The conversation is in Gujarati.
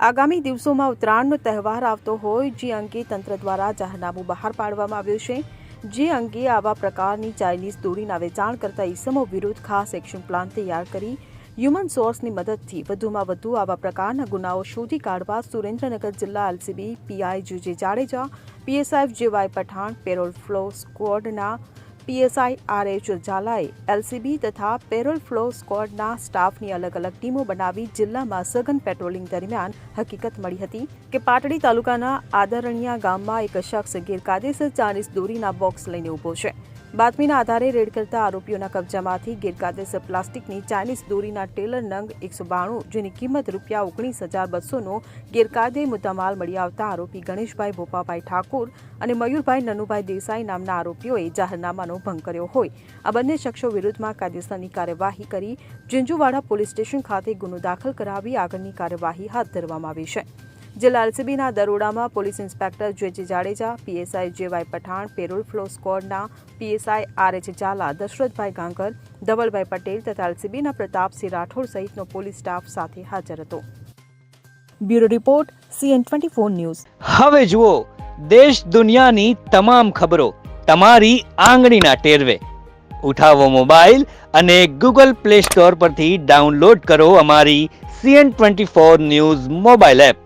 આગામી દિવસોમાં ઉત્તરાયણનો તહેવાર આવતો હોય જે અંગે તંત્ર દ્વારા જાહેરનામું બહાર પાડવામાં આવ્યું છે, જે અંગે આવા પ્રકારની ચાઇનીઝ દોરીના વેચાણ કરતા ઇસમો વિરુદ્ધ ખાસ એક્શન પ્લાન તૈયાર કરી હ્યુમન સોર્સની મદદથી વધુમાં વધુ આવા પ્રકારના ગુનાઓ શોધી કાઢવા સુરેન્દ્રનગર જિલ્લા LCB PI J Jadeja, PSI J Y Pathan, parole furlough સ્ક્વોડના પીએસઆઈ આરએચ ઝાલાએ એલસીબી તથા પેરોલ ફ્લો સ્ક્વોડના સ્ટાફની અલગ અલગ ટીમો બનાવી જિલ્લામાં સઘન પેટ્રોલિંગ દરમિયાન હકીકત મળી હતી કે પાટડી તાલુકાના આદરણિયા ગામમાં એક શખ્સ ગેરકાયદેસર ચાઇનીઝ દોરીના બોક્સ લઈને ઊભો છે. બાતમીના આધારે રેડ કરતા આરોપીઓના કબજામાંથી ગેરકાયદેસર પ્લાસ્ટિકની ચાઇનીઝ દોરીના ટેલર નંગ 192 જેની કિંમત ₹19,200નો ગેરકાયદે મુદ્દામાલ મળી આવતા આરોપી ગણેશભાઈ ભોપાભાઈ ઠાકોર અને મયુરભાઈ નનુભાઈ દેસાઈ નામના આરોપીઓએ જાહેરનામાનો ભંગ કર્યો હોય આ બંને શખ્સો વિરુદ્ધમાં કાયદેસરની કાર્યવાહી કરી ઝીંઝુવાડા પોલીસ સ્ટેશન ખાતે ગુનો દાખલ કરાવી આગળની કાર્યવાહી હાથ ધરવામાં આવી છે. જિલ્લા એલસીબીના દરોડામાં police inspector J Jadeja, PSI J Y Pathan, parole furlough સ્ક્વોડના પીએસઆઈ આરએચ ઝાલા, દશરથભાઈ ગાંગર, ધવલભાઈ પટેલ તથા એલસીબીના પ્રતાપસિંહ રાઠોડ સહિતનો પોલીસ સ્ટાફ સાથે હાજર હતો. Bureau report CN24 news. હવે જુઓ દેશ દુનિયાની તમામ ખબરો તમારી આંગળીના ટેરવે. ઉઠાવો મોબાઈલ અને Google Play Store પરથી ડાઉનલોડ કરો અમારી CN24 ન્યૂઝ મોબાઈલ એપ.